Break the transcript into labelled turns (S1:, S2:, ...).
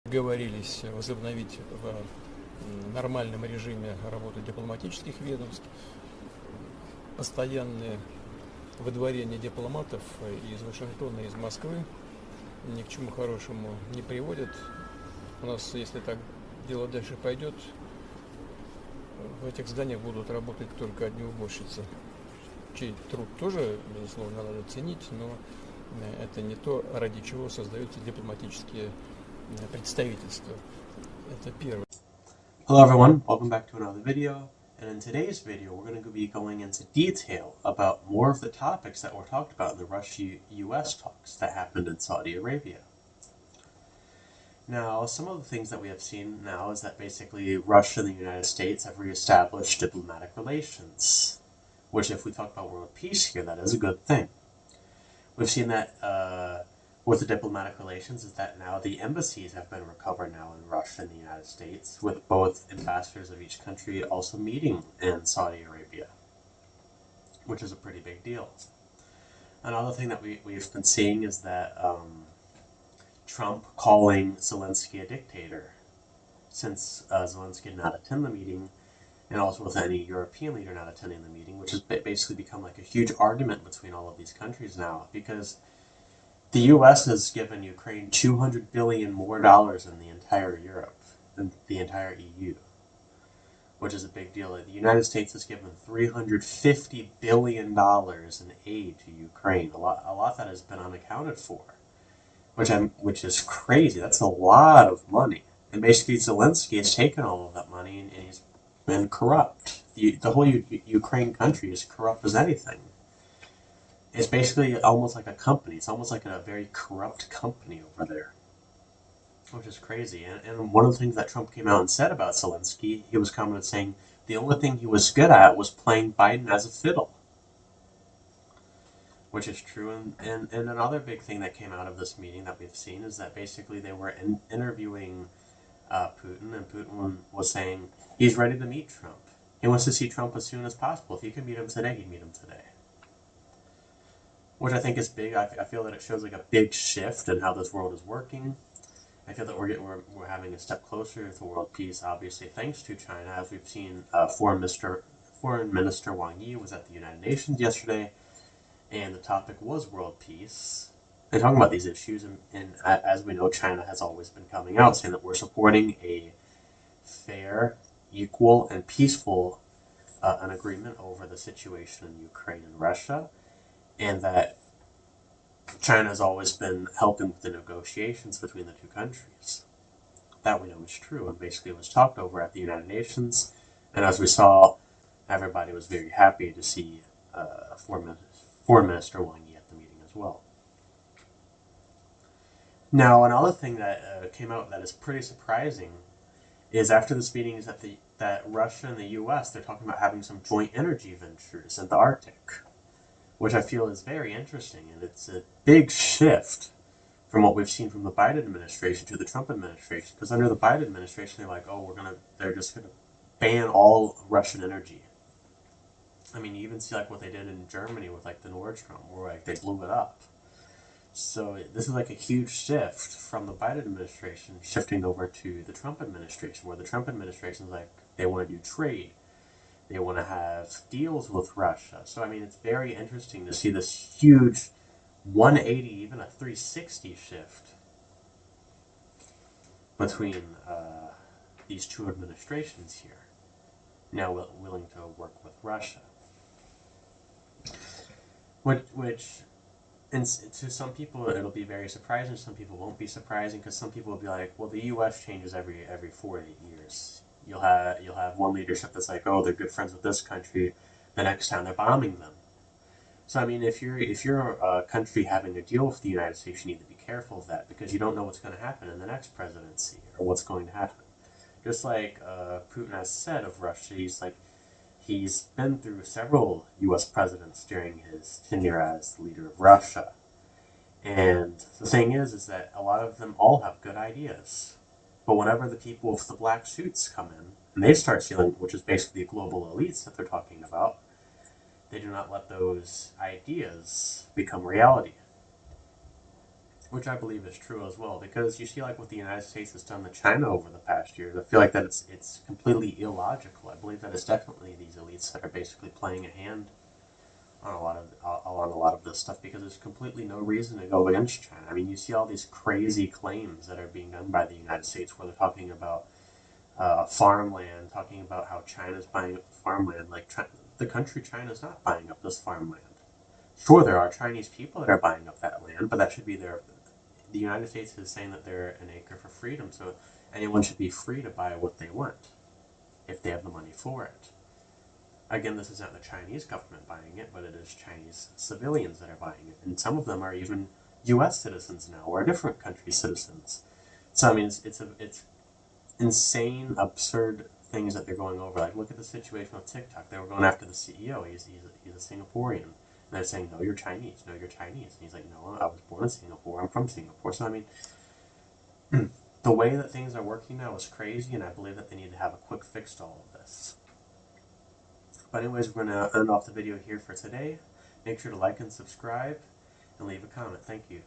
S1: Договорились возобновить в нормальном режиме работу дипломатических ведомств. Постоянное выдворение дипломатов из Вашингтона и из Москвы ни к чему хорошему не приводит. У нас, если так дело дальше пойдет, в этих зданиях будут работать только одни уборщицы, чей труд тоже, безусловно, надо ценить, но это не то, ради чего создаются дипломатические представительства. Это первое.
S2: Hello everyone, welcome back to another video, and in today's video we're going to be going into detail about more of the topics that were talked about in the Russia-US talks that happened in Saudi Arabia. Now, some of the things that we have seen now is that basically Russia and the United States have reestablished diplomatic relations, which if we talk about world peace here, that is a good thing. We've seen that with the diplomatic relations is that now the embassies have been recovered now in Russia and the United States, with both ambassadors of each country also meeting in Saudi Arabia, which is a pretty big deal. Another thing that we've been seeing is that Trump calling Zelensky a dictator, since Zelensky did not attend the meeting, and also with any European leader not attending the meeting, which has basically become like a huge argument between all of these countries now, because the U.S. has given Ukraine $200 billion more than the entire Europe, than the entire EU, which is a big deal. The United States has given $350 billion in aid to Ukraine, a lot that has been unaccounted for, which is crazy. That's a lot of money. And basically Zelensky has taken all of that money and he's been corrupt. The whole Ukraine country is corrupt as anything. It's basically almost like a company. It's almost like a very corrupt company over there, which is crazy. And one of the things that Trump came out and said about Zelensky, he was commented saying the only thing he was good at was playing Biden as a fiddle, which is true. And another big thing that came out of this meeting that we've seen is that basically they were interviewing Putin, and Putin was saying he's ready to meet Trump. He wants to see Trump as soon as possible. If he can meet him today, he'd meet him today. Which I think is big. I feel that it shows like a big shift in how this world is working. I feel that we're having a step closer to world peace, obviously thanks to China, as we've seen. Foreign Minister Wang Yi was at the United Nations yesterday, and the topic was world peace. They're talking about these issues, and as we know, China has always been coming out saying that we're supporting a fair, equal, and peaceful an agreement over the situation in Ukraine and Russia, and that China has always been helping with the negotiations between the two countries. That we know is true, and basically it was talked over at the United Nations, and as we saw, everybody was very happy to see Foreign Minister Wang Yi at the meeting as well. Now, another thing that came out that is pretty surprising is after this meeting is that Russia and the U.S., they're talking about having some joint energy ventures in the Arctic, which I feel is very interesting, and it's a big shift from what we've seen from the Biden administration to the Trump administration. Because under the Biden administration, they're like, oh, they're just gonna ban all Russian energy. I mean, you even see like what they did in Germany with like the Nord Stream, where like they blew it up. So this is like a huge shift from the Biden administration shifting over to the Trump administration, where the Trump administration is like they want to do trade. They want to have deals with Russia. So, I mean, it's very interesting to see this huge 180, even a 360 shift between these two administrations here, now willing to work with Russia. Which and to some people, it'll be very surprising. Some people won't be surprising, because some people will be like, well, the U.S. changes every 4 to 8 years. You'll have one leadership that's like, oh, they're good friends with this country. The next time they're bombing them. So I mean, if you're a country having a deal with the United States, you need to be careful of that, because you don't know what's going to happen in the next presidency or what's going to happen. Just like Putin has said of Russia, he's been through several U.S. presidents during his tenure as the leader of Russia, and the thing is that a lot of them all have good ideas. But whenever the people with the black suits come in, and they start stealing, which is basically the global elites that they're talking about, they do not let those ideas become reality. which I believe is true as well, because you see like what the United States has done to China over the past years. I feel like that it's completely illogical. I believe that it's definitely these elites that are basically playing a hand on a lot of this stuff, because there's completely no reason to go against China. I mean, you see all these crazy claims that are being done by the United States, where they're talking about farmland, talking about how China's buying up farmland. Like the country China's not buying up this farmland. Sure, there are Chinese people that are buying up that land, but that should be their. The United States is saying that they're an acre for freedom, so anyone should be free to buy what they want if they have the money for it. Again, this is not the Chinese government buying it, but it is Chinese civilians that are buying it, and some of them are even U.S. citizens now, or different country citizens. So I mean, it's insane, absurd things that they're going over. Like, look at the situation with TikTok. They were going after the CEO. He's a Singaporean. And they're saying, no, you're Chinese. No, you're Chinese. And he's like, no, I was born in Singapore. I'm from Singapore. So, I mean, the way that things are working now is crazy, and I believe that they need to have a quick fix to all of this. But anyways, we're going to end off the video here for today. Make sure to like and subscribe, and leave a comment. Thank you.